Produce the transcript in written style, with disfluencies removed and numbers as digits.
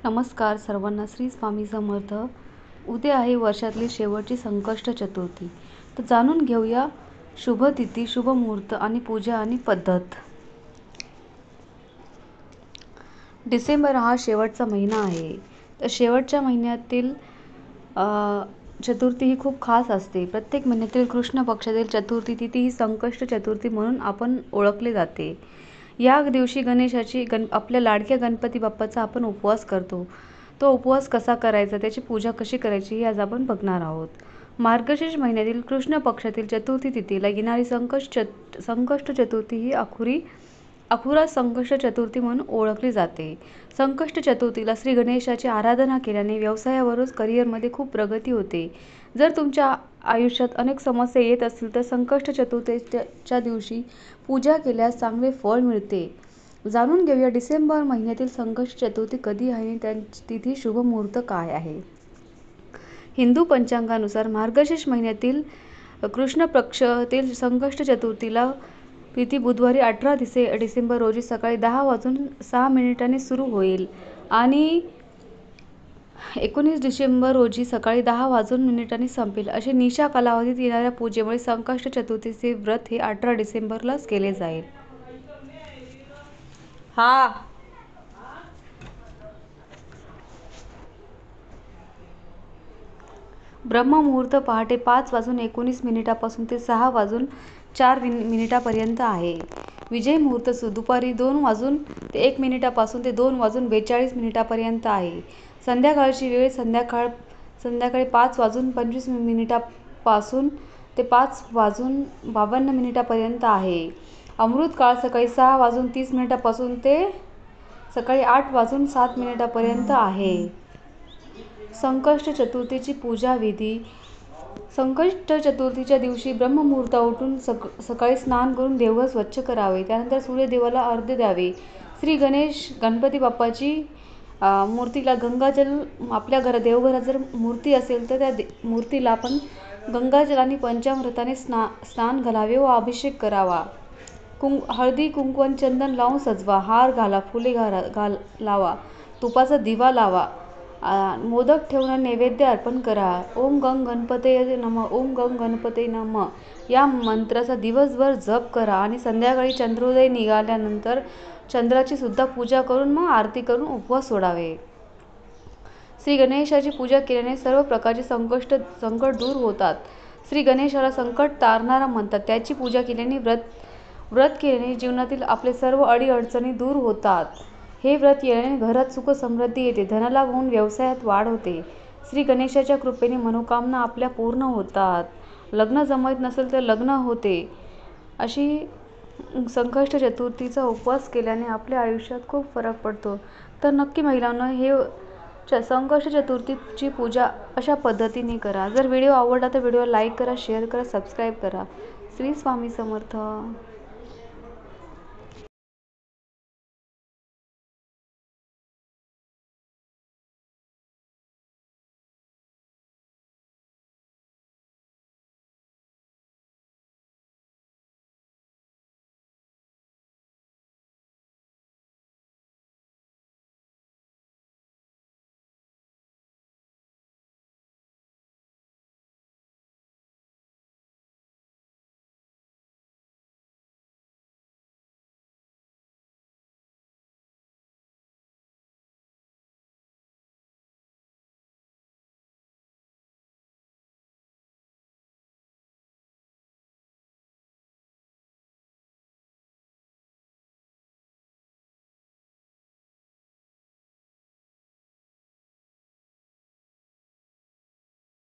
नमस्कार सर्वांना. श्री स्वामी समर्थ. उद्या आहे वर्षातली शेवटची संकष्ट चतुर्थी. तर जाणून घेऊया शुभ तिथी, शुभ मुहूर्त आणि पूजा आणि पद्धत. डिसेंबर हा शेवटचा महिना आहे. तर शेवटच्या महिन्यातील चतुर्थी ही खूप खास असते. प्रत्येक महिन्यातील कृष्ण पक्षातील चतुर्थी तिथी ही संकष्ट चतुर्थी म्हणून आपण ओळखले जाते. या दिवशी आपल्या लाडक्या गणपती बाप्पाचा आपण उपवास करतो. तो उपवास कसा करायचा, त्याची पूजा कशी करायची हे आज आपण बघणार आहोत. मार्गशीर्ष महिन्यातील कृष्ण पक्षातील चतुर्थी तिथीला येणारी संकष्ट चतुर्थी ही अखुरा संकष्ट चतुर्थी म्हणून ओळखली जाते. संकष्ट चतुर्थीला श्री गणेशाची आराधना केल्याने व्यवसायावरच करिअरमध्ये खूप प्रगती होते. जर तुमच्या आयुष्यात अनेक समस्या येत असतील तर संकष्ट चतुर्थीच्या दिवशी पूजा केल्यास चांगले फळ मिळते. जाणून घेऊया डिसेंबर महिन्यातील संकष्ट चतुर्थी कधी आहे आणि त्याची तिथी शुभ मुहूर्त काय आहे. हिंदू पंचांगानुसार मार्गशीर्ष महिन्यातील कृष्ण पक्षातील संकष्ट चतुर्थीला तिथी बुधवारी 18 डिसेंबर रोजी सकाळी 10:06 सुरू होईल आणि 19 डिसेंबर रोजी सकाळी 10:00 संपेल. असे निशा कालावधीत येणाऱ्या पूजेमुळे संकष्ट चतुर्थीचे व्रत हे 18 डिसेंबरलाच केले जाईल. ब्रह्ममुहूर्त पहाटे 5:19 पासून ते 6:04 पर्यंत आहे. विजय मुहूर्त दुपारी 2 ते 1 पासून ते 2:42 पर्यंत आहे. संध्याकाळची वेळ संध्याकाळी 5:25 पासून ते 5:52 पर्यंत आहे. अमृत काळ सकाळी 6:30 पासून ते सकाळी 8:07 पर्यंत आहे. संकष्ट चतुर्थीची पूजा विधी. संकष्ट चतुर्थीच्या दिवशी ब्रह्ममुहूर्तात उठून सकाळी स्नान करून देवघर स्वच्छ करावे. त्यानंतर सूर्यदेवाला अर्घ्य द्यावे. श्री गणपती बाप्पाची मूर्तीला गंगाजल, आपल्या देवघरात जर मूर्ती असेल तर त्या मूर्तीला आपण गंगाजल आणि पंचामृताने स्नान घालावे व अभिषेक करावा. हळदी, कुंकू आणि चंदन लावून सजवा. हार घाला, फुले लावा, तुपाचा दिवा लावा, मोदक ठेवून नैवेद्य अर्पण करा. ओम गंग गणपतये नमः, ओम गंग गणपतये नमः या मंत्राचा दिवसभर जप करा आणि संध्याकाळी चंद्रोदय निघाल्यानंतर चंद्राची सुद्धा पूजा करून मग आरती करून उपवास सोडावे. श्री गणेशाची पूजा केल्याने सर्व प्रकारचे संकट दूर होतात. श्री गणेशाला संकट तारणारा म्हणतात. त्याची पूजा केल्याने व्रत केल्याने जीवनातील आपले सर्व अडीअडचणी दूर होतात. हे व्रत केल्याने घरात सुख समृद्धी येते, धनलाभ होऊन व्यवसायात वाढ होते. श्री गणेशाच्या कृपेने मनोकामना आपल्या पूर्ण होतात. लग्न जमत नसेल तर लग्न होते. अशी संकष्ट चतुर्थीचा उपवास केल्याने आपल्या आयुष्यात खूप फरक पडतो. तर नक्की महिलांनो, हे संकष्ट चतुर्थीची पूजा अशा पद्धतीने करा. जर व्हिडिओ आवडला तर व्हिडिओ लाईक करा, शेअर करा, सबस्क्राईब करा. श्री स्वामी समर्थ.